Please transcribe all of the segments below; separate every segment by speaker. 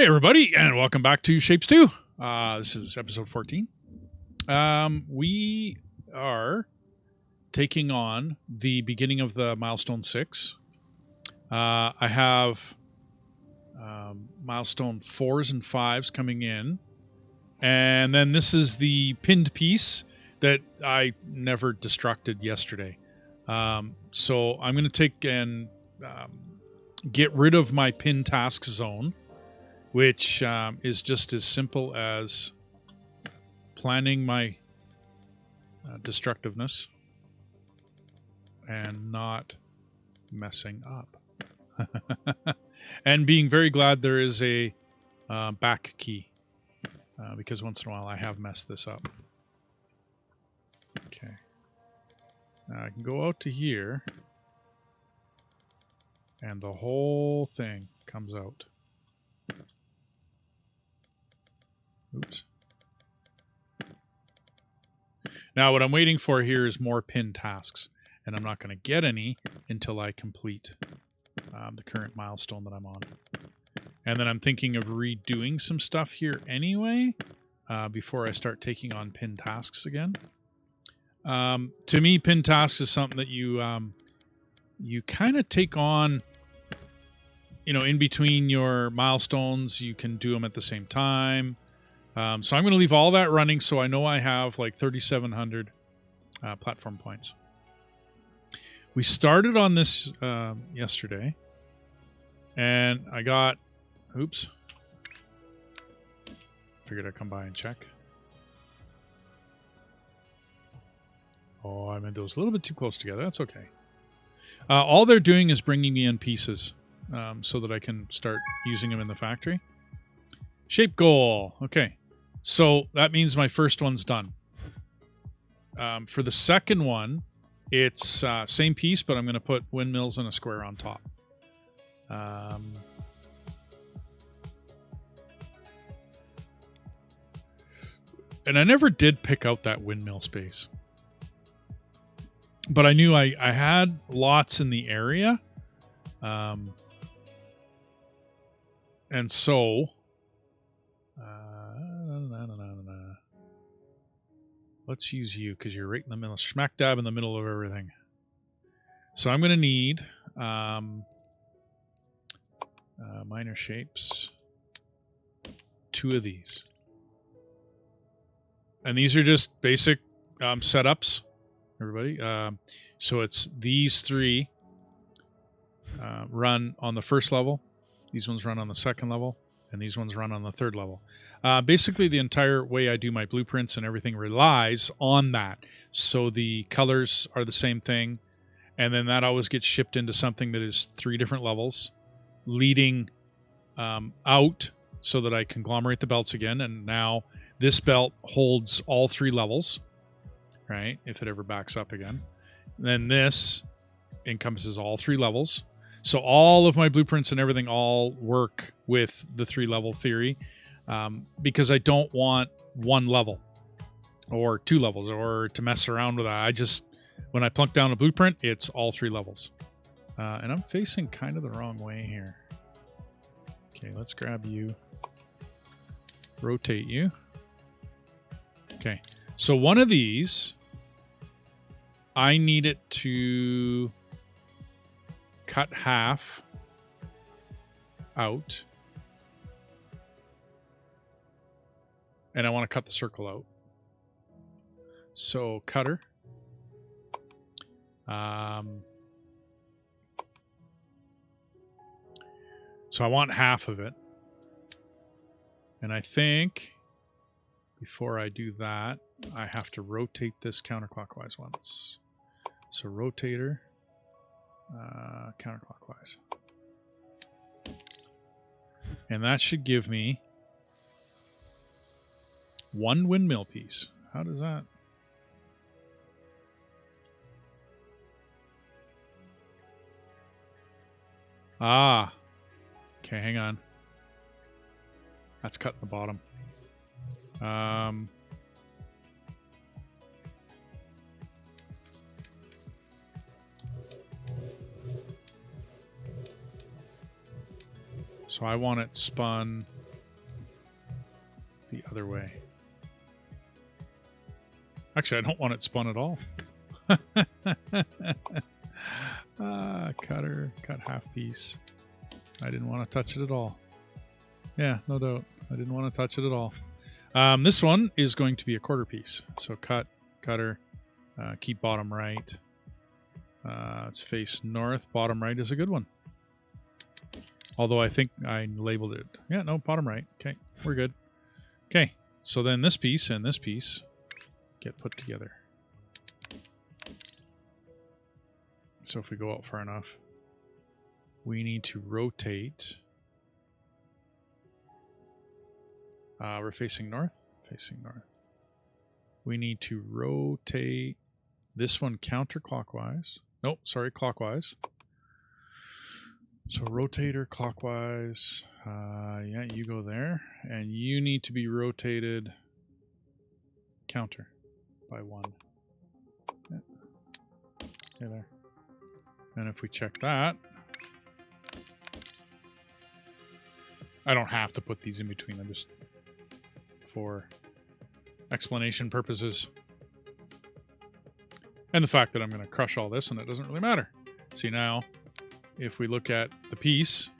Speaker 1: everybody, and welcome back to Shapes 2. This is episode 14. We are taking on the beginning of the Milestone 6. I have Milestone 4s and 5s coming in. And then this is the pinned piece that I never destructed yesterday. So I'm going to take and get rid of my pin task zone, which is just as simple as planning my destructiveness and not messing up. And being very glad there is a back key, because once in a while I have messed this up. Okay. Now I can go out to here, and the whole thing comes out. Oops. Now what I'm waiting for here is more pin tasks, and I'm not going to get any until I complete the current milestone that I'm on. And then I'm thinking of redoing some stuff here anyway, before I start taking on pin tasks again. To me, pin tasks is something that you kind of take on, in between your milestones. You can do them at the same time. So I'm going to leave all that running, so I know I have like 3,700 platform points. We started on this yesterday, and I got... Oops. Figured I'd come by and check. Oh, I made those a little bit too close together. That's okay. All they're doing is bringing me in pieces so that I can start using them in the factory. Shape goal. Okay. So that means my first one's done. For the second one, it's same piece, but I'm going to put windmills and a square on top. And I never did pick out that windmill space. But I knew I had lots in the area. And so... let's use you, because you're right in the middle, smack dab in the middle of everything. So I'm going to need minor shapes, 2 of these. And these are just basic setups, everybody. So it's these 3 run on the first level, these ones run on the second level, and these ones run on the third level. Basically, the entire way I do my blueprints and everything relies on that. So the colors are the same thing, and then that always gets shipped into something that is 3 different levels, leading out so that I conglomerate the belts again. And now this belt holds all 3 levels, right? If it ever backs up again. Then this encompasses all 3 levels. So all of my blueprints and everything all work with the 3-level theory, because I don't want 1 level or 2 levels or to mess around with that. When I plunk down a blueprint, it's all 3 levels. And I'm facing kind of the wrong way here. Okay, let's grab you. Rotate you. Okay, so one of these, I need it to cut half out, and I want to cut the circle out. So cutter, so I want half of it, and I think before I do that, I have to rotate this counterclockwise once. So rotator, counterclockwise. And that should give me 1 windmill piece. How does that? Ah. Okay, hang on. That's cut in the bottom. So I want it spun other way. Actually, I don't want it spun at all. Cutter, cut half piece. I didn't want to touch it at all. Yeah, no doubt. I didn't want to touch it at all. This one is going to be a quarter piece. So cut, cutter, keep bottom right. Let's face north. Bottom right is a good one. Although I think I labeled it. Yeah, no, bottom right. Okay, we're good. Okay, so then this piece and this piece get put together. So if we go out far enough, we need to rotate. We're facing north. Facing north. We need to rotate this one counterclockwise. Nope, sorry, clockwise. So rotator clockwise. Yeah, you go there. And you need to be rotated counter by 1. Yeah. Okay, there. And if we check that, I don't have to put these in between them, just for explanation purposes. And the fact that I'm going to crush all this and it doesn't really matter. See, now, if we look at the piece,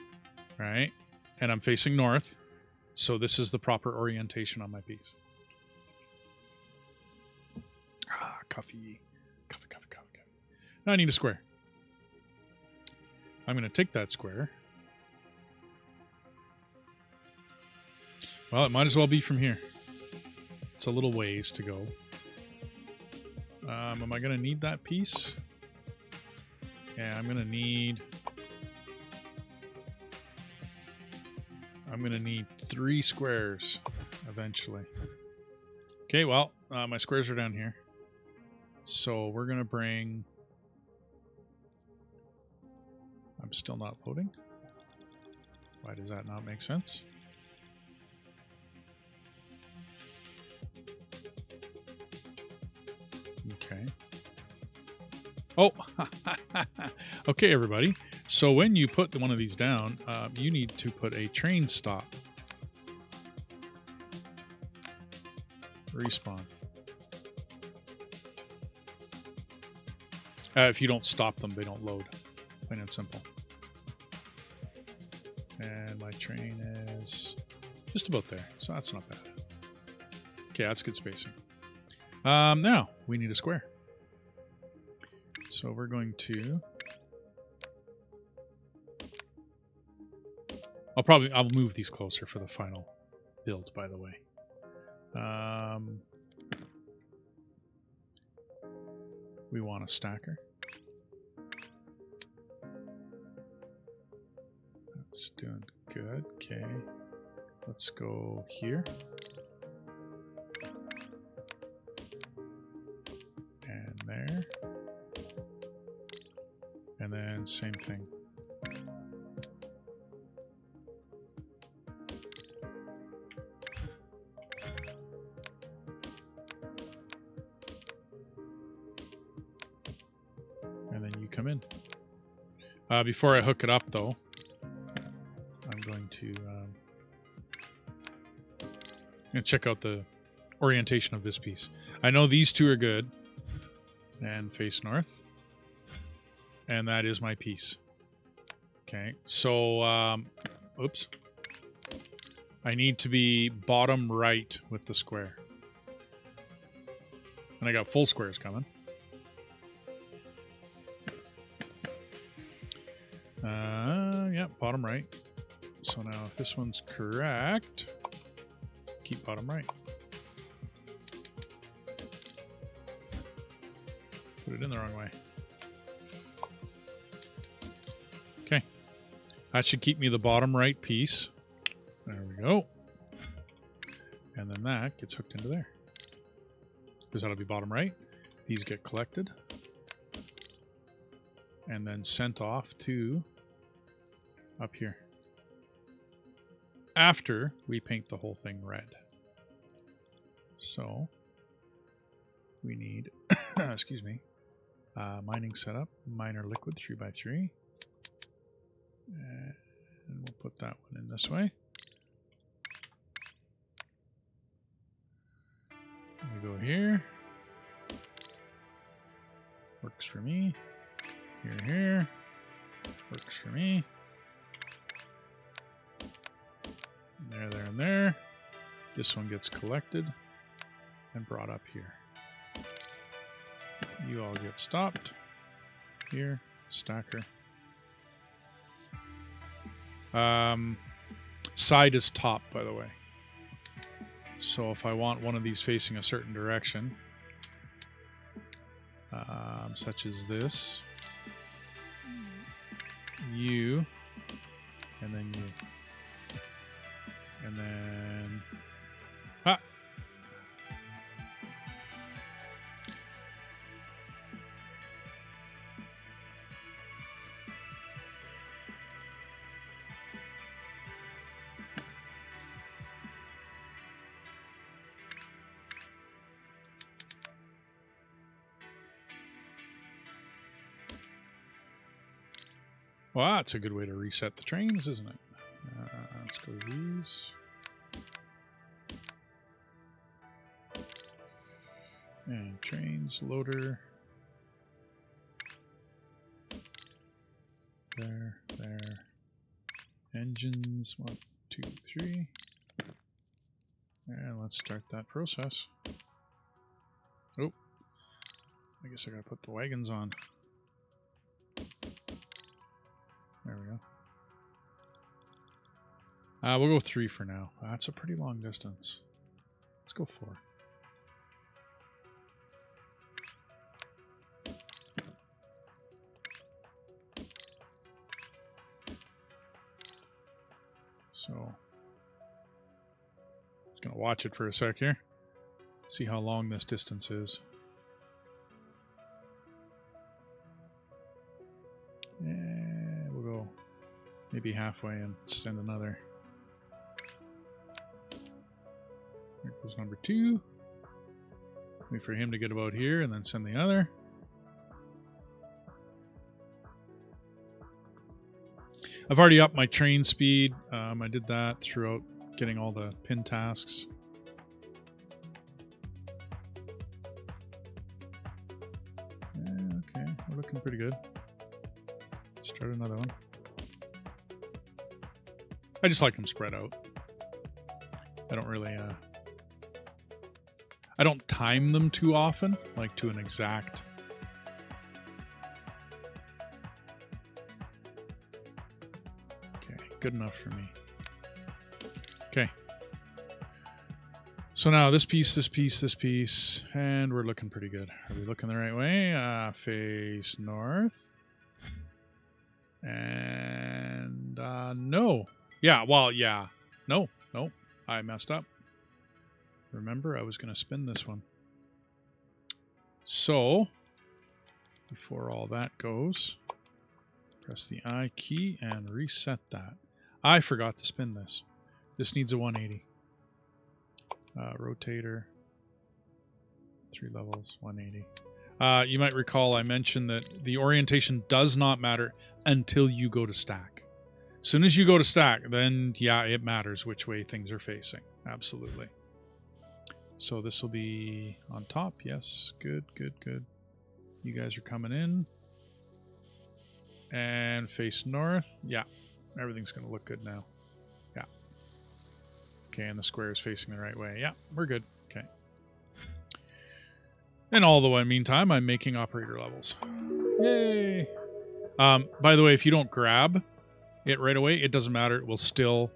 Speaker 1: right, and I'm facing north, so this is the proper orientation on my piece. Coffee. Coffee. Now I need a square. I'm going to take that square. Well, it might as well be from here. It's a little ways to go. Am I going to need that piece? Yeah, I'm going to need 3 squares eventually. Okay, well, my squares are down here. So we're going to bring... I'm still not loading. Why does that not make sense? Okay. Oh, okay, everybody. So when you put one of these down, you need to put a train stop. Respawn. If you don't stop them, they don't load. Plain and simple. And my train is just about there, so that's not bad. Okay, that's good spacing. Now, we need a square. So we're going to... I'll move these closer for the final build, by the way. We want a stacker. That's doing good. Okay. Let's go here. And there. And then same thing. And then you come in. Before I hook it up, though, I'm going to check out the orientation of this piece. I know these two are good. And face north. And that is my piece. Okay, so, oops. I need to be bottom right with the square. And I got full squares coming. Yeah, bottom right. So now if this one's correct, keep bottom right. Put it in the wrong way. Okay. That should keep me the bottom right piece. There we go. And then that gets hooked into there. Because that'll be bottom right. These get collected. And then sent off to up here. After we paint the whole thing red. So we need, excuse me, mining setup, miner liquid 3x3. And we'll put that one in this way. You go here. Works for me. Here. Works for me. There, and there. This one gets collected and brought up here. You all get stopped. Here, stacker. Side is top, by the way. So if I want one of these facing a certain direction, such as this, you, and then you, and then, ah! Well, that's a good way to reset the trains, isn't it? Let's go to these. And trains, loader. There. Engines, 1, 2, 3. And let's start that process. Oh, I guess I gotta put the wagons on. There we go. We'll go 3 for now. That's a pretty long distance. Let's go 4. So, just gonna watch it for a sec here. See how long this distance is. And we'll go maybe halfway and send another. There goes number 2. Wait for him to get about here and then send the other. I've already upped my train speed. I did that throughout getting all the pin tasks. Okay, we're looking pretty good. Start another one. I just like them spread out. I don't really, I don't time them too often, like to an exact. Okay, good enough for me. Okay. So now this piece, and we're looking pretty good. Are we looking the right way? Face north. And, no. Yeah, well, yeah. No, I messed up. Remember, I was going to spin this one. So, before all that goes, press the I key and reset that. I forgot to spin this. This needs a 180. Rotator. 3 levels, 180. You might recall I mentioned that the orientation does not matter until you go to stack. As soon as you go to stack, then yeah, it matters which way things are facing. Absolutely. So this will be on top. Yes, good. You guys are coming in. And face north. Yeah, everything's going to look good now. Yeah. Okay, and the square is facing the right way. Yeah, we're good. Okay. And all the way, meantime, I'm making operator levels. Yay! By the way, if you don't grab it right away, it doesn't matter. It will still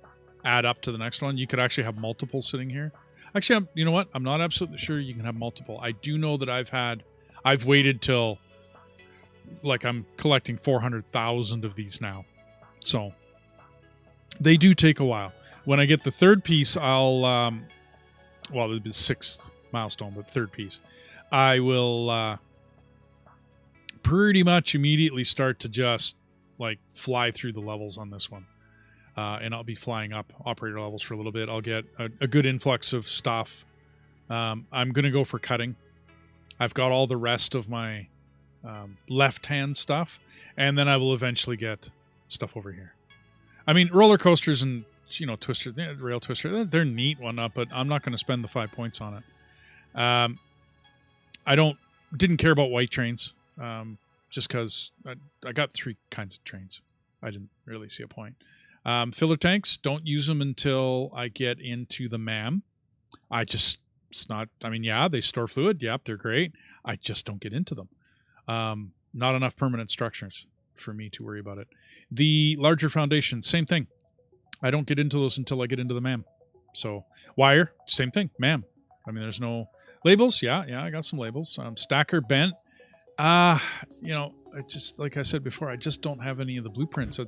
Speaker 1: add up to the next one. You could actually have multiple sitting here. Actually, you know what? I'm not absolutely sure you can have multiple. I do know that I've waited till, like, I'm collecting 400,000 of these now. So, they do take a while. When I get the third piece, I'll, well, it'll be the 6th milestone, but third piece. I will pretty much immediately start to just like fly through the levels on this one. And I'll be flying up operator levels for a little bit. I'll get a good influx of stuff. I'm going to go for cutting. I've got all the rest of my left-hand stuff. And then I will eventually get stuff over here. I mean, roller coasters and, you know, twister, rail twister, they're neat one up, but I'm not going to spend the 5 points on it. I didn't care about white trains, just because I got 3 kinds of trains. I didn't really see a point. Filler tanks, don't use them until I get into the MAM. It's not, I mean, yeah, they store fluid. Yep, they're great. I just don't get into them. Not enough permanent structures for me to worry about it. The larger foundation, same thing. I don't get into those until I get into the MAM. So wire, same thing, MAM. I mean, there's no labels. Yeah, I got some labels. Stacker bent. It just, like I said before, I just don't have any of the blueprints.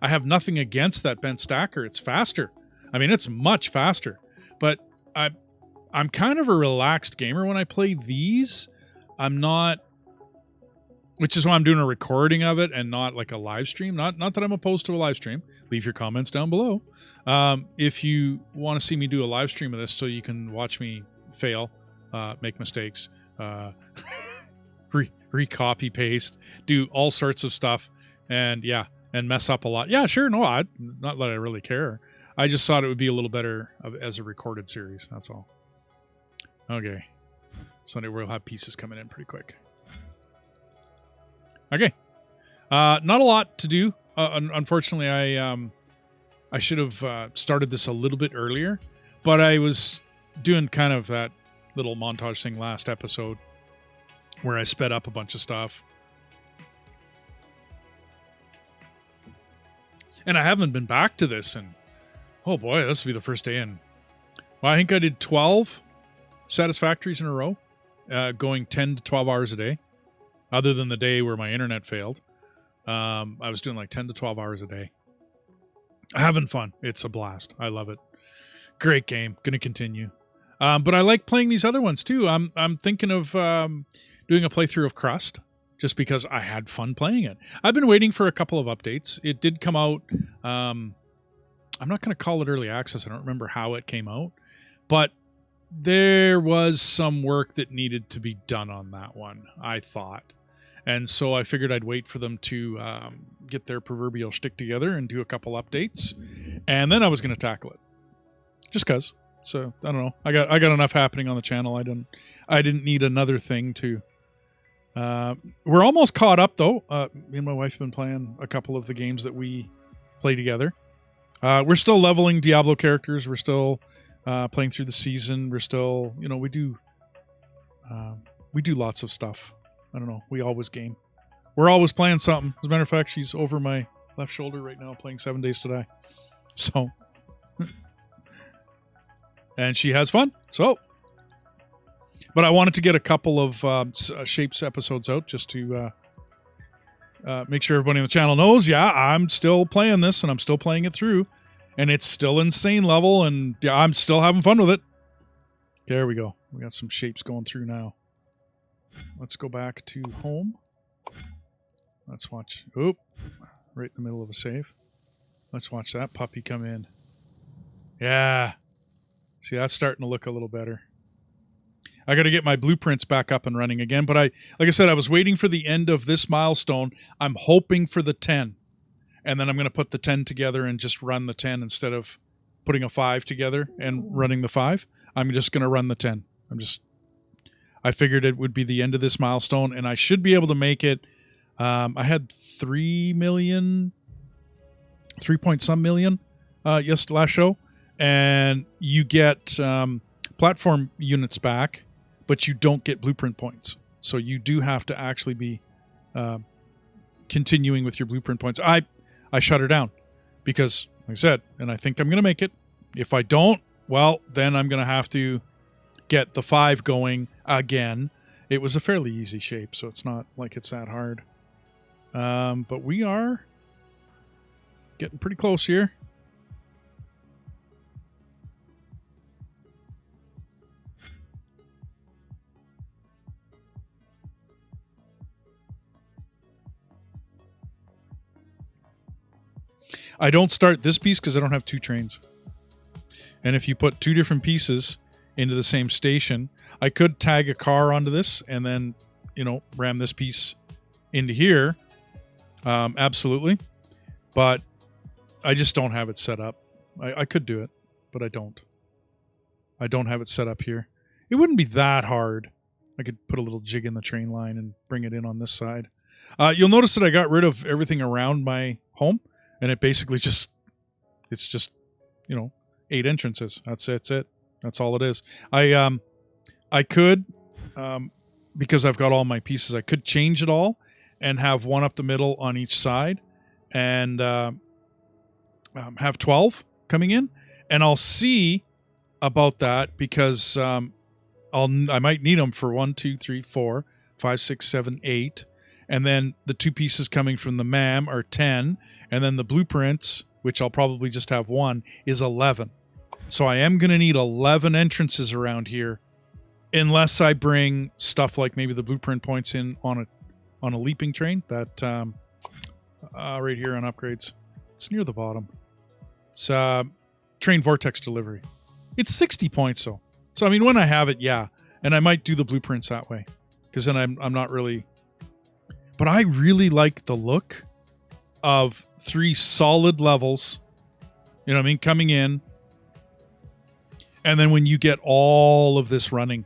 Speaker 1: I have nothing against that bent stacker. It's faster. I mean, it's much faster. But I'm kind of a relaxed gamer when I play these. I'm not, which is why I'm doing a recording of it and not like a live stream. Not that I'm opposed to a live stream. Leave your comments down below. If you want to see me do a live stream of this so you can watch me fail, make mistakes, re-copy paste, do all sorts of stuff, and mess up a lot. Yeah, sure. No, not that I really care. I just thought it would be a little better as a recorded series. That's all. Okay. Sunday we'll have pieces coming in pretty quick. Okay. Not a lot to do. Unfortunately, I should have started this a little bit earlier, but I was doing kind of that little montage thing last episode where I sped up a bunch of stuff. And I haven't been back to this, and oh boy, this will be the first day in. Well, I think I did 12 Satisfactories in a row, going 10 to 12 hours a day. Other than the day where my internet failed, I was doing like 10 to 12 hours a day. Having fun. It's a blast. I love it. Great game. Going to continue. But I like playing these other ones too. I'm thinking of doing a playthrough of Crust, just because I had fun playing it. I've been waiting for a couple of updates. It did come out. I'm not going to call it early access. I don't remember how it came out, but there was some work that needed to be done on that one, I thought. And so I figured I'd wait for them to get their proverbial shtick together and do a couple updates. And then I was going to tackle it. Just because. So, I don't know. I got enough happening on the channel. I didn't need another thing to... we're almost caught up, though. Me and my wife have been playing a couple of the games that we play together. We're still leveling Diablo characters. We're still playing through the season. We're still... we do lots of stuff. I don't know. We always game. We're always playing something. As a matter of fact, she's over my left shoulder right now playing 7 Days to Die. So... and she has fun. So... but I wanted to get a couple of Shapes episodes out just to make sure everybody on the channel knows, yeah, I'm still playing this and I'm still playing it through. And it's still insane level and yeah, I'm still having fun with it. There we go. We got some Shapes going through now. Let's go back to home. Let's watch. Oop. Right in the middle of a save. Let's watch that puppy come in. Yeah. See, that's starting to look a little better. I got to get my blueprints back up and running again. But like I said, I was waiting for the end of this milestone. I'm hoping for the 10. And then I'm going to put the 10 together and just run the 10 instead of putting a 5 together and running the 5. I'm just going to run the 10. I figured it would be the end of this milestone, and I should be able to make it. I had 3 point some million last show, and you get platform units back, but you don't get blueprint points. So you do have to actually be continuing with your blueprint points. I shut her down because, like I said, and I think I'm going to make it. If I don't, well, then I'm going to have to get the 5 going again. It was a fairly easy shape, so it's not like it's that hard. But we are getting pretty close here. I don't start this piece because I don't have 2 trains. And if you put 2 different pieces into the same station, I could tag a car onto this and then, ram this piece into here. Absolutely. But I just don't have it set up. I could do it, but I don't. I don't have it set up here. It wouldn't be that hard. I could put a little jig in the train line and bring it in on this side. You'll notice that I got rid of everything around my home, and it basically it's just, 8 entrances. That's it. That's all it is. I could, because I've got all my pieces, I could change it all and have one up the middle on each side, and have 12 coming in, and I'll see about that because I might need them for 1, 2, 3, 4, 5, 6, 7, 8, and then the 2 pieces coming from the MAM are 10, and then the blueprints, which I'll probably just have 1, is 11. So I am going to need 11 entrances around here, unless I bring stuff like maybe the blueprint points in on a leaping train that right here on upgrades. It's near the bottom. It's train vortex delivery. It's 60 points though. So I mean, when I have it, yeah, and I might do the blueprints that way, because then I'm not really. But I really like the look of 3 solid levels. You know what I mean? Coming in, and then when you get all of this running,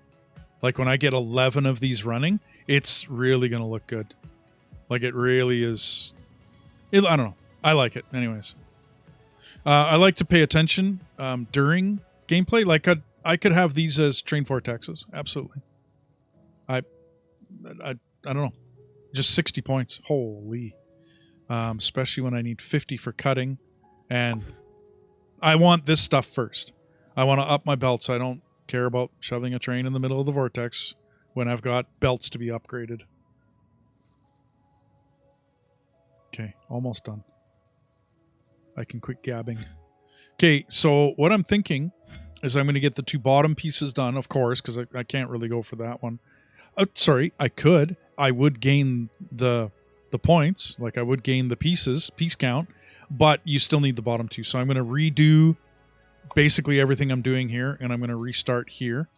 Speaker 1: like when I get 11 of these running, it's really going to look good. Like it really is. I don't know. I like it. Anyways, I like to pay attention during gameplay. Like I could have these as train vortexes. Absolutely. I don't know. Just 60 points. Holy. Especially when I need 50 for cutting. And I want this stuff first. I want to up my belts. I don't care about shoving a train in the middle of the vortex when I've got belts to be upgraded. Okay, almost done. I can quit gabbing. Okay, so what I'm thinking is I'm going to get the 2 bottom pieces done, of course, because I can't really go for that one. Sorry, I could. I would gain the points, like I would gain the piece count, but you still need the bottom 2. So I'm going to redo basically everything I'm doing here, and I'm going to restart here,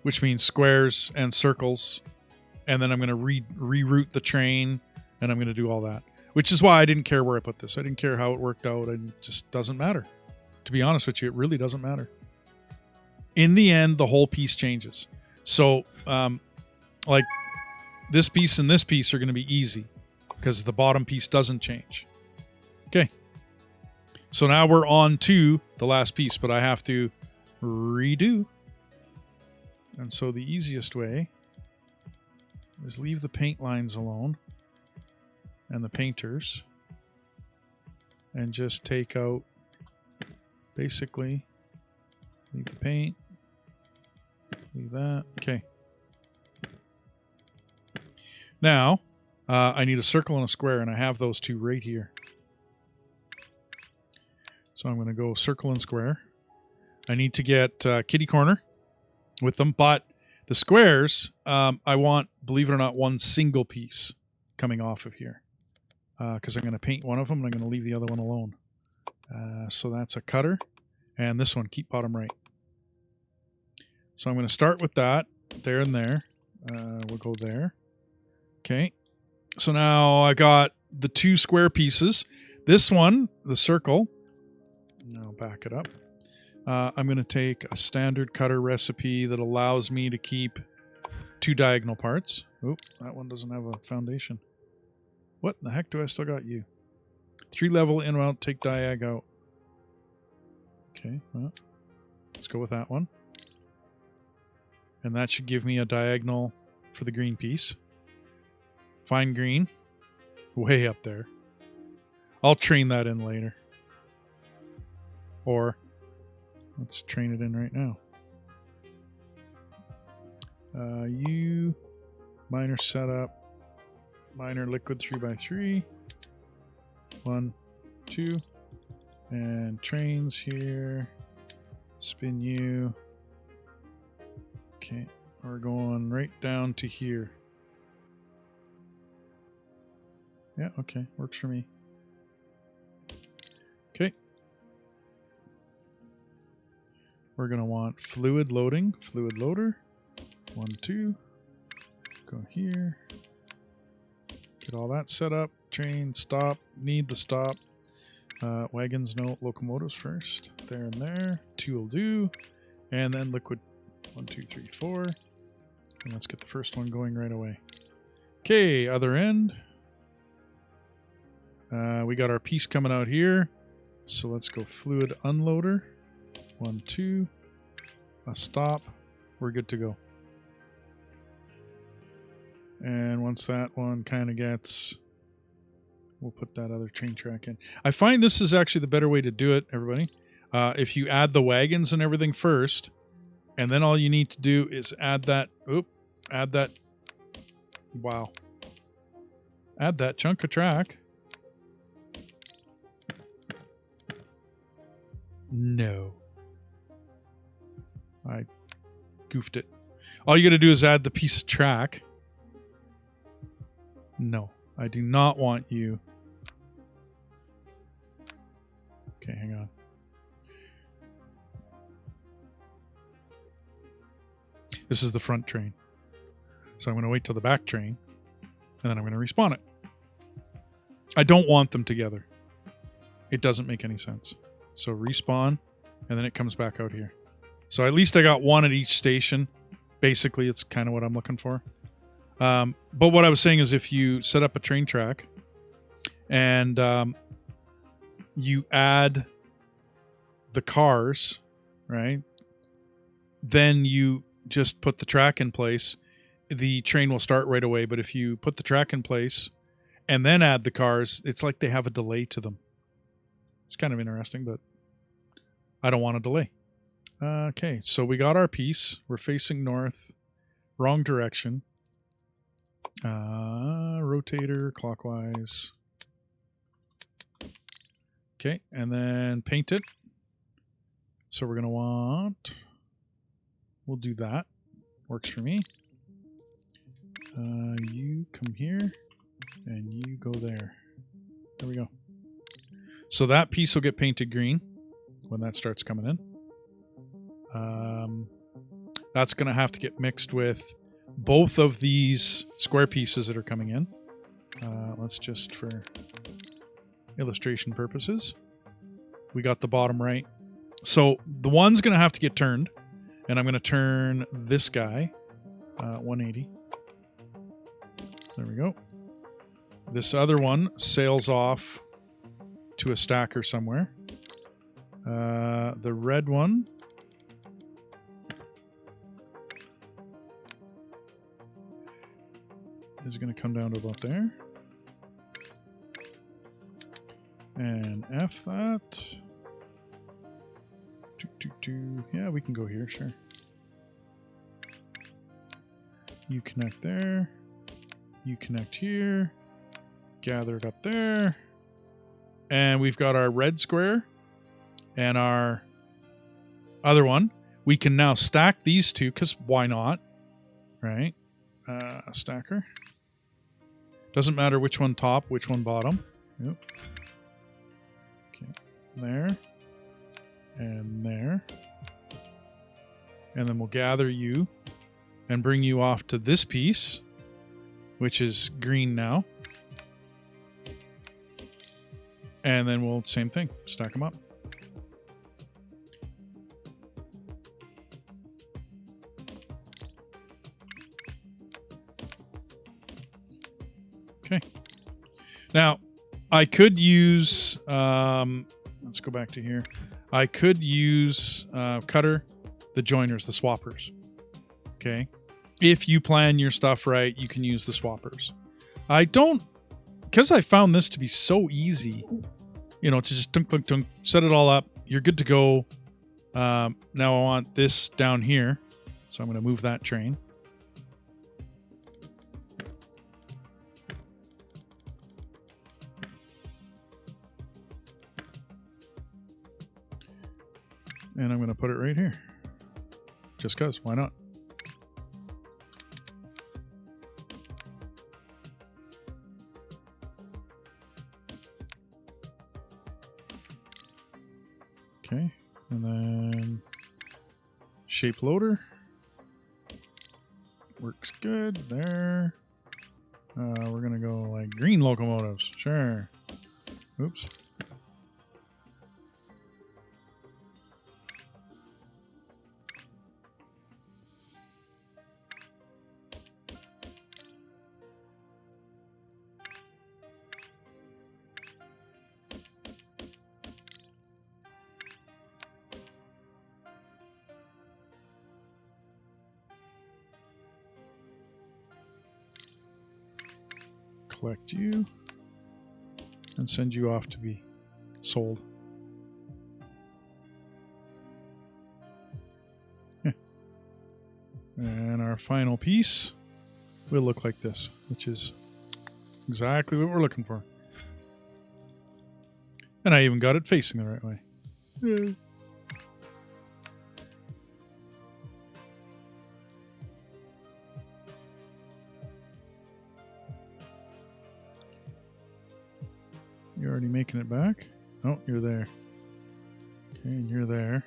Speaker 1: which means squares and circles, and then I'm going to reroute the train, and I'm going to do all that, which is why I didn't care where I put this. I didn't care how it worked out. It just doesn't matter. To be honest with you, it really doesn't matter. In the end, the whole piece changes. So, like, this piece and this piece are going to be easy because the bottom piece doesn't change. Okay. So now we're on to the last piece, but I have to redo. And so the easiest way is leave the paint lines alone and the painters and just take out, basically, leave the paint, leave that. Okay. Now, I need a circle and a square, and I have those 2 right here. So I'm going to go circle and square. I need to get kitty corner with them, but the squares, I want, believe it or not, 1 single piece coming off of here. Because I'm going to paint one of them, and I'm going to leave the other one alone. So that's a cutter. And this one, keep bottom right. So I'm going to start with that, there and there. We'll go there. Okay. So now I got the 2 square pieces. This one, the circle. I'll back it up. I'm going to take a standard cutter recipe that allows me to keep 2 diagonal parts. Oop, that one doesn't have a foundation. What in the heck do I still got you? 3 level in and out, take diag out. Okay, well, let's go with that one. And that should give me a diagonal for the green piece. Fine green. Way up there. I'll train that in later. Or, let's train it in right now. You, minor setup, minor liquid 3x3. 1, 2. And trains here. Spin you. Okay, we're going right down to here. Yeah, okay, works for me. Okay. We're going to want fluid loading, fluid loader. 1, 2. Go here. Get all that set up. Train, stop. Need the stop. Wagons, no. Locomotives first. There and there. 2 will do. And then liquid 1, 2, 3, 4. And let's get the first one going right away. Okay, other end. We got our piece coming out here. So let's go fluid unloader. 1, 2. A stop. We're good to go. And once that one kind of gets... We'll put that other train track in. I find this is actually the better way to do it, everybody. If you add the wagons and everything first, and then all you need to do is add that... add that... Wow. Add that chunk of track. No. I goofed it. All you got to do is add the piece of track. No, I do not want you. Okay, hang on. This is the front train. So I'm going to wait till the back train, and then I'm going to respawn it. I don't want them together. It doesn't make any sense. So respawn, and then it comes back out here. So at least I got one at each station. Basically, it's kind of what I'm looking for. But what I was saying is if you set up a train track and you add the cars, right? Then you just put the track in place. The train will start right away. But if you put the track in place and then add the cars, it's like they have a delay to them. It's kind of interesting, but I don't want a delay. Okay, so we got our piece. We're facing north. Wrong direction. Rotator clockwise. Okay, and then paint it. So we're going to want... We'll do that. Works for me. You come here, and you go there. There we go. So that piece will get painted green when that starts coming in. That's going to have to get mixed with both of these square pieces that are coming in. Let's just, for illustration purposes, we got the bottom right. So the one's going to have to get turned, and I'm going to turn this guy 180. There we go. This other one sails off to a stacker somewhere. The red one is going to come down to about there. And F that. Yeah, we can go here, sure. You connect there. You connect here. Gather it up there. And we've got our red square and our other one. We can now stack these two, because why not? Right? Stacker. Doesn't matter which one top, which one bottom. Yep. Okay. There. And there. And then we'll gather you and bring you off to this piece, which is green now. And then we'll, same thing, stack them up. Okay. Now, I could use, let's go back to here. I could use cutter, the joiners, the swappers. Okay. If you plan your stuff right, you can use the swappers. I don't, because I found this to be so easy, you know, to just tunk, tunk, tunk, set it all up. You're good to go. Now I want this down here. So I'm going to move that train. And I'm going to put it right here. Just because. Why not? Okay. And then shape loader. Works good. There. We're going to go like green locomotives. Sure. Oops. collect you and send you off to be sold. Yeah. And our final piece will look like this, which is exactly what we're looking for. And I even got it facing the right way. Yay. You're already making it back? Oh, you're there. Okay, and you're there.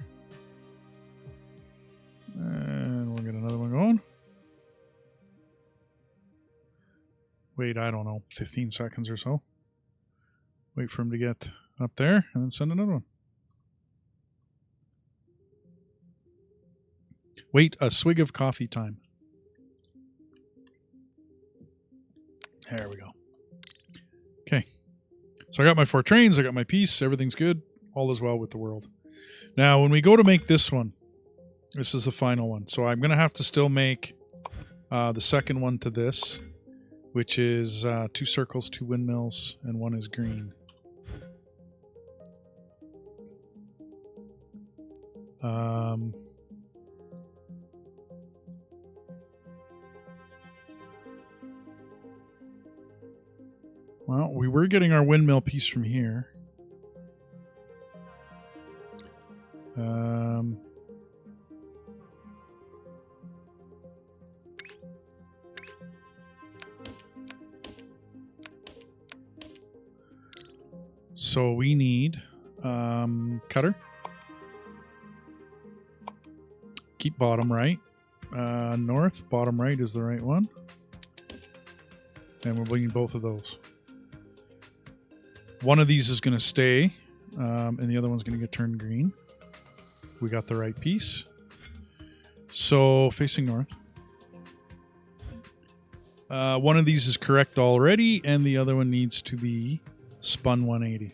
Speaker 1: And we'll get another one going. Wait, I don't know, 15 seconds or so. Wait for him to get up there and then send another one. Wait a swig of coffee time. There we go. Okay. So I got my 4 trains, I got my piece, everything's good. All is well with the world. Now, when we go to make this one, this is the final one. So I'm going to have to still make the second one to this, which is 2 circles, 2 windmills, and 1 is green. Well, we were getting our windmill piece from here. So we need cutter. Keep bottom right. North, bottom right is the right one. And we're bringing both of those. One of these is going to stay, and the other one's going to get turned green. We got the right piece. So, facing north. One of these is correct already, and the other one needs to be spun 180.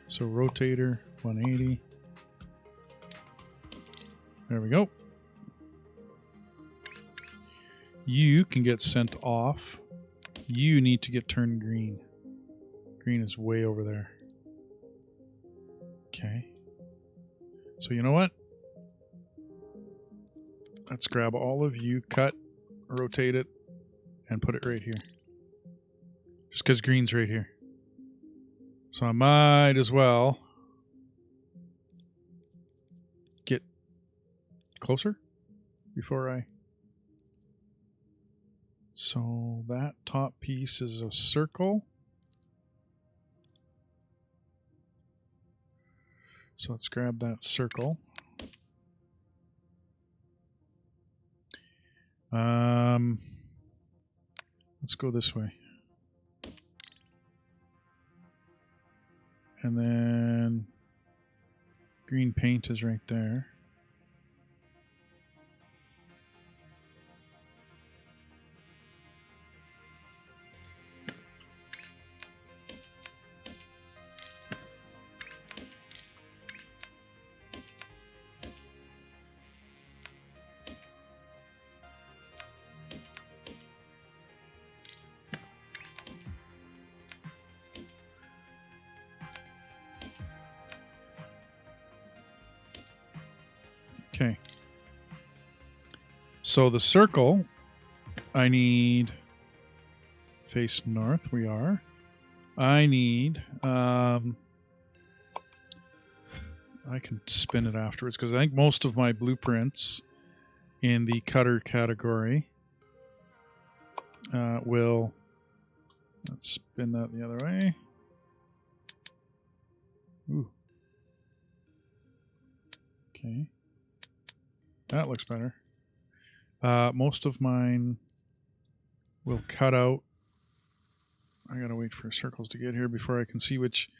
Speaker 1: So, rotator 180. There we go. You can get sent off. You need to get turned green. Green is way over there. Okay. So you know what? Let's grab all of you, cut, rotate it, and put it right here. Just because green's right here. So I might as well get closer before I... So that top piece is a circle. So let's grab that circle. Let's go this way. And then green paint is right there. Okay. So the circle, I need face north. We are. I need. I can spin it afterwards because I think most of my blueprints in the cutter category will. Let's spin that the other way. Ooh. Okay. That looks better. Most of mine will cut out. I gotta wait for circles to get here before I can see which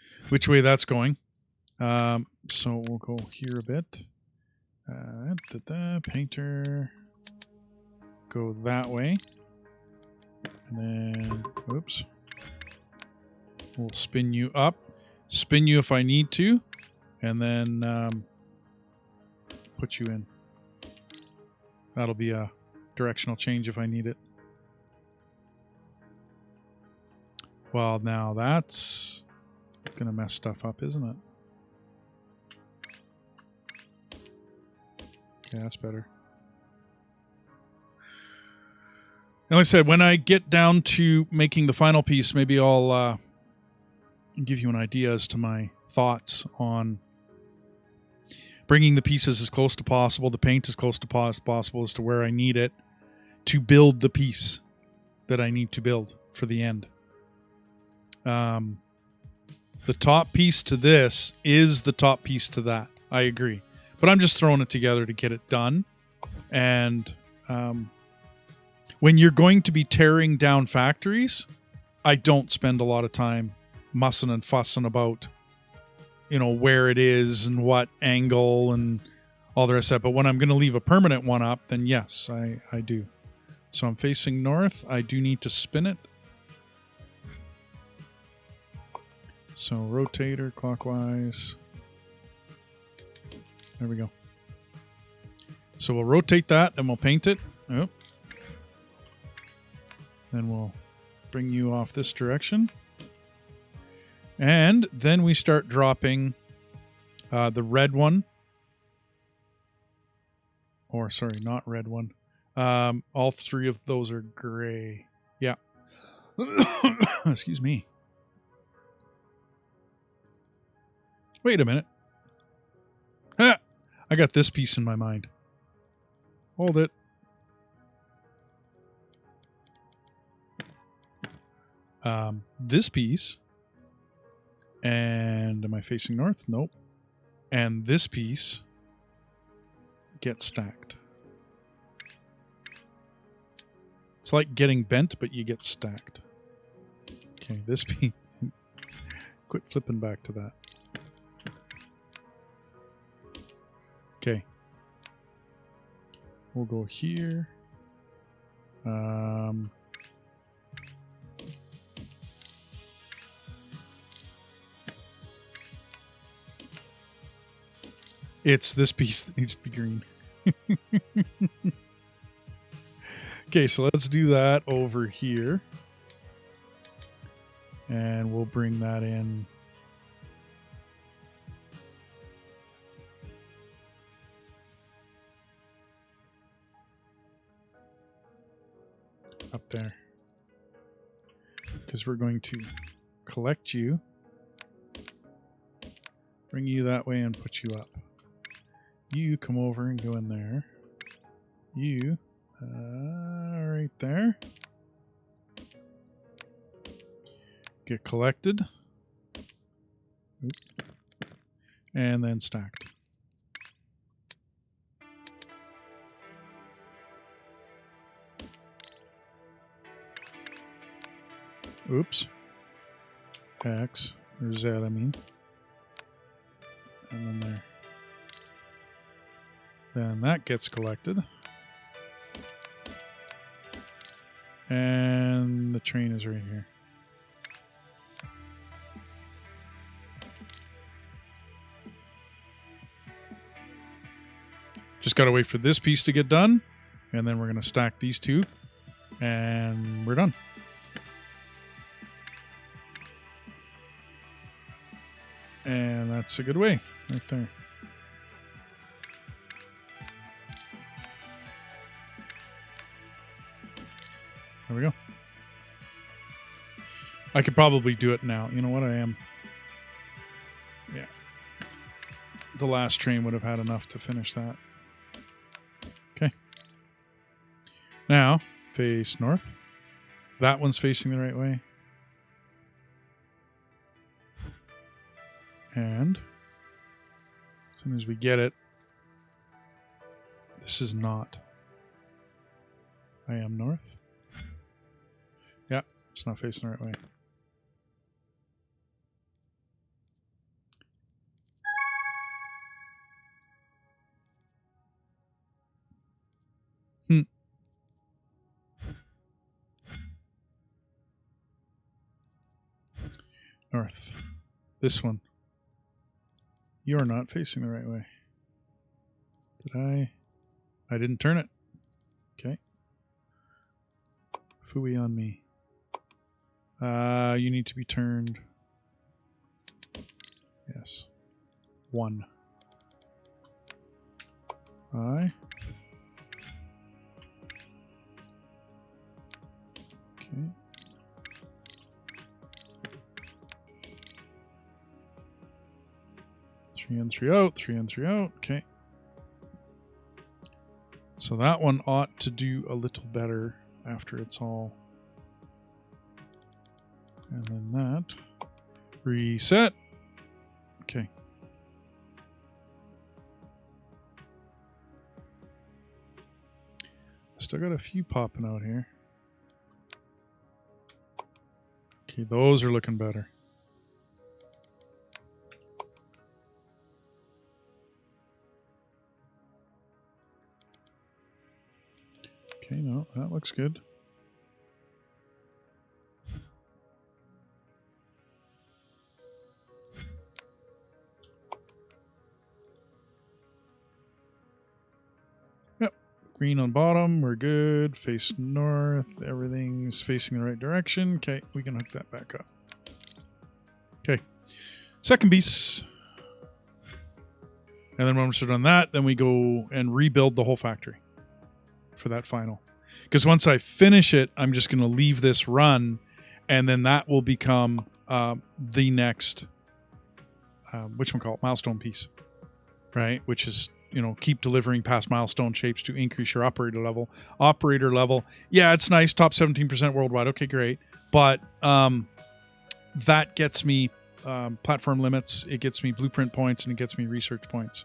Speaker 1: way that's going. So we'll go here a bit. Painter. Go that way. And then, oops. We'll spin you up. Spin you if I need to. And then put you in. That'll be a directional change if I need it. Well, now that's going to mess stuff up, isn't it? Okay, that's better. And like I said, when I get down to making the final piece, maybe I'll give you an idea as to my thoughts on bringing the pieces as close to possible, the paint as close to possible as to where I need it to build the piece that I need to build for the end. The top piece to this is the top piece to that. I agree. But I'm just throwing it together to get it done. And when you're going to be tearing down factories, I don't spend a lot of time mussing and fussing about, you know, where it is and what angle and all the rest of that. But when I'm going to leave a permanent one up, then yes, I do. So I'm facing north. I do need to spin it. So rotator clockwise. There we go. So we'll rotate that and we'll paint it. Oh. Then we'll bring you off this direction. And then we start dropping the red one. Or, sorry, not red one. All three of those are gray. Yeah. Excuse me. Wait a minute. Ah, I got this piece in my mind. Hold it. This piece. And am I facing north? Nope. And this piece gets stacked. It's like getting bent, but you get stacked. Okay, this piece. Quit flipping back to that. Okay. We'll go here. It's this piece that needs to be green. Okay, so let's do that over here. And we'll bring that in. Up there. Because we're going to collect you. Bring you that way and put you up. You come over and go in there. You, right there. Get collected. Oops. And then stacked. Oops. X, or Z, I mean. And then there. Then that gets collected. And the train is right here. Just got to wait for this piece to get done. And then we're going to stack these two. And we're done. And that's a good way right there. There we go. I could probably do it now. You know what? I am. Yeah. The last train would have had enough to finish that. Okay. Now, face north. That one's facing the right way. And as soon as we get it, this is not. I am north. Yeah, it's not facing the right way. North. This one. You're not facing the right way. Did I? I didn't turn it. Okay. Phooey on me. You need to be turned. Yes. 1. I. Okay. Three in, 3 out, 3 in, 3 out. Okay. So that one ought to do a little better after it's all. And then that. Reset. Okay. Still got a few popping out here. Okay, those are looking better. Okay, no, that looks good. Yep, green on bottom, we're good. Face north, everything's facing the right direction. Okay, we can hook that back up. Okay, second piece. And then once we're done that, then we go and rebuild the whole factory for that final. Because once I finish it, I'm just going to leave this run, and then that will become the next, milestone piece, right? Which is, keep delivering past milestone shapes to increase your operator level. Operator level, yeah, it's nice, top 17% worldwide, okay, great. But that gets me platform limits, it gets me blueprint points, and it gets me research points,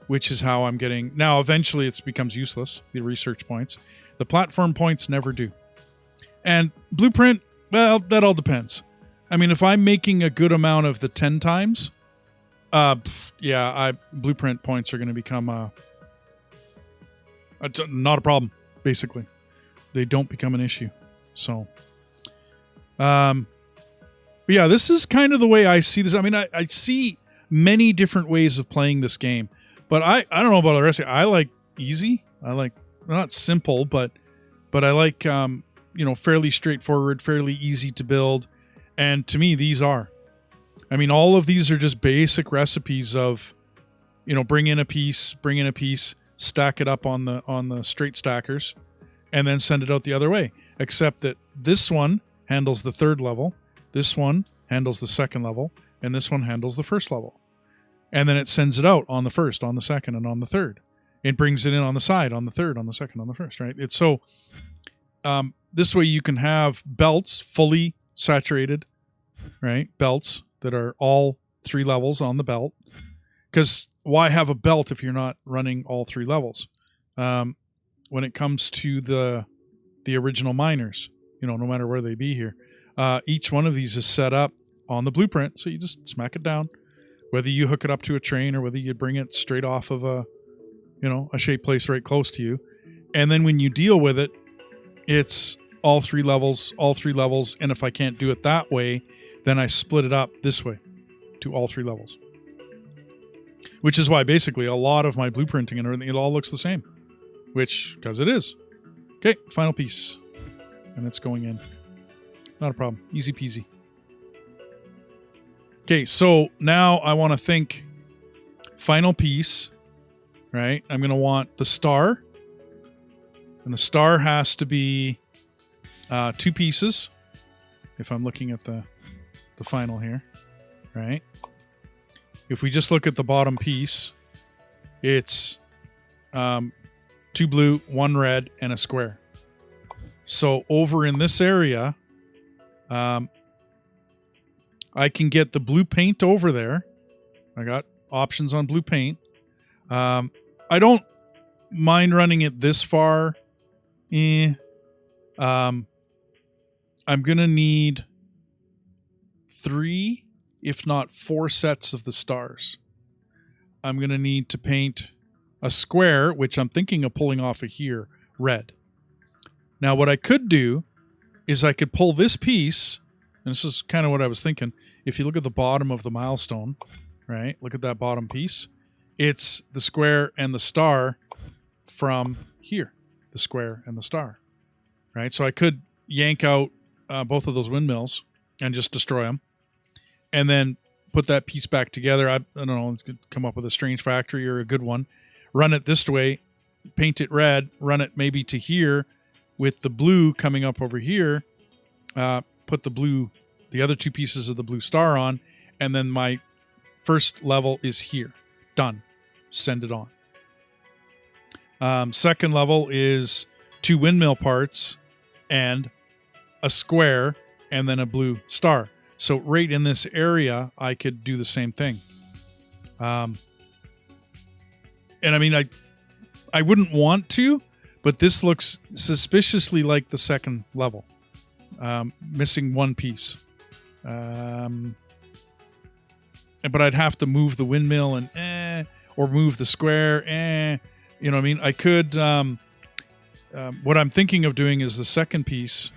Speaker 1: which is how I'm getting... Now, eventually, it becomes useless, the research points. The platform points never do. And blueprint, well, that all depends. I mean, if I'm making a good amount of the 10 times, blueprint points are going to become not a problem, basically. They don't become an issue. So, but yeah, this is kind of the way I see this. I mean, I see many different ways of playing this game. But I don't know about the rest of it. I like easy. I like, not simple, but I like, fairly straightforward, fairly easy to build. And to me, these are. I mean, all of these are just basic recipes of, bring in a piece, stack it up on the straight stackers, and then send it out the other way. Except that this one handles the 3rd level, this one handles the 2nd level, and this one handles the 1st level. And then it sends it out on the 1st, on the 2nd, and on the 3rd. It brings it in on the side, on the 3rd, on the 2nd, on the 1st, right? It's so... this way you can have belts fully saturated, right? Belts that are all 3 levels on the belt. Because why have a belt if you're not running all 3 levels? When it comes to the original miners, no matter where they be here, each one of these is set up on the blueprint, so you just smack it down. Whether you hook it up to a train or whether you bring it straight off of a shape place right close to you. And then when you deal with it, it's all 3 levels. And if I can't do it that way, then I split it up this way to all 3 levels. Which is why basically a lot of my blueprinting and everything, it all looks the same. Because it is. Okay, final piece. And it's going in. Not a problem. Easy peasy. Okay, so now I want to think final piece, right? I'm going to want the star. And the star has to be 2 pieces. If I'm looking at the final here, right? If we just look at the bottom piece, it's 2 blue, 1 red, and a square. So over in this area, I can get the blue paint over there. I got options on blue paint. I don't mind running it this far. I'm going to need 3, if not 4 sets of the stars. I'm going to need to paint a square, which I'm thinking of pulling off of here, red. Now, what I could do is I could pull this piece, and this is kind of what I was thinking. If you look at the bottom of the milestone, right? Look at that bottom piece. It's the square and the star from here. The square and the star, right? So I could yank out both of those windmills and just destroy them. And then put that piece back together. I don't know, it's going to come up with a strange factory or a good one. Run it this way, paint it red, run it maybe to here with the blue coming up over here. Put the other two pieces of the blue star on, and then my first level is here. Done. Send it on. Second level is 2 windmill parts and a square and then a blue star. So right in this area, I could do the same thing. And I mean, I wouldn't want to, but this looks suspiciously like the second level. Missing one piece. But I'd have to move the windmill and or move the square. You know what I mean? I could... what I'm thinking of doing is the second piece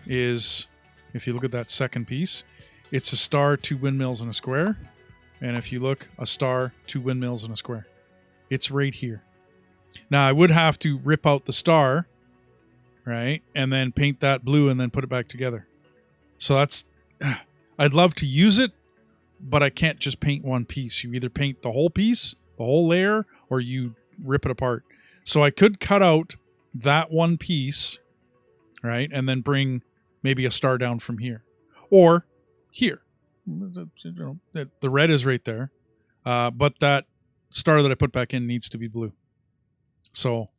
Speaker 1: is... If you look at that second piece, it's a star, 2 windmills, and a square. And if you look, a star, 2 windmills, and a square. It's right here. Now, I would have to rip out the star, right? And then paint that blue and then put it back together. So that's... I'd love to use it, but I can't just paint one piece. You either paint the whole piece, the whole layer, or you rip it apart. So I could cut out that one piece, right? And then bring... maybe a star down from here. Or here. You know, the red is right there. But that star that I put back in needs to be blue. So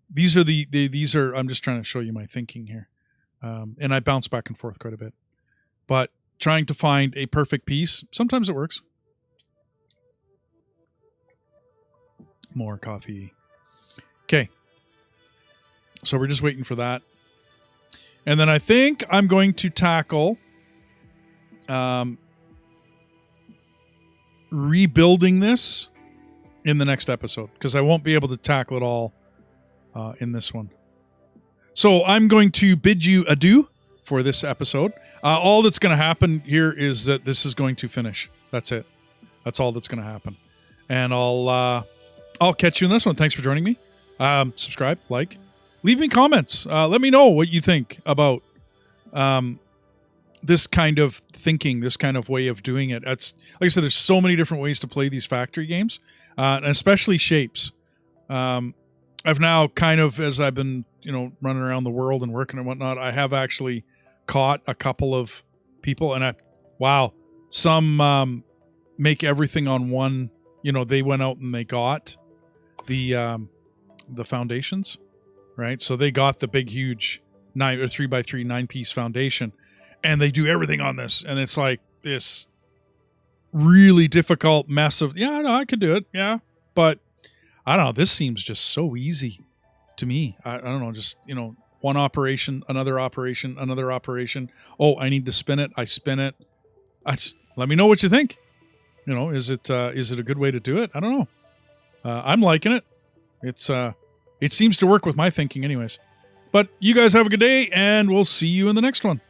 Speaker 1: these are I'm just trying to show you my thinking here. And I bounce back and forth quite a bit. But trying to find a perfect piece, sometimes it works. More coffee. Okay. So we're just waiting for that. And then I think I'm going to tackle rebuilding this in the next episode, because I won't be able to tackle it all in this one. So I'm going to bid you adieu for this episode. All that's going to happen here is that this is going to finish. That's it. That's all that's going to happen. And I'll catch you in this one. Thanks for joining me. Subscribe, like. Leave me comments. Let me know what you think about this kind of thinking, this kind of way of doing it. It's, like I said, there's so many different ways to play these factory games, and especially Shapez. I've now kind of, as I've been, running around the world and working and whatnot, I have actually caught a couple of people, and some make everything on one. They went out and they got the foundations. Right, so they got the big, huge 3x3 9-piece foundation, and they do everything on this, and it's like this really difficult mess of I could do it, but I don't know. This seems just so easy to me. I don't know, just one operation, another operation, another operation. Oh, I need to spin it. I spin it. Let me know what you think. Is it a good way to do it? I don't know. I'm liking it. It seems to work with my thinking anyways. But you guys have a good day, and we'll see you in the next one.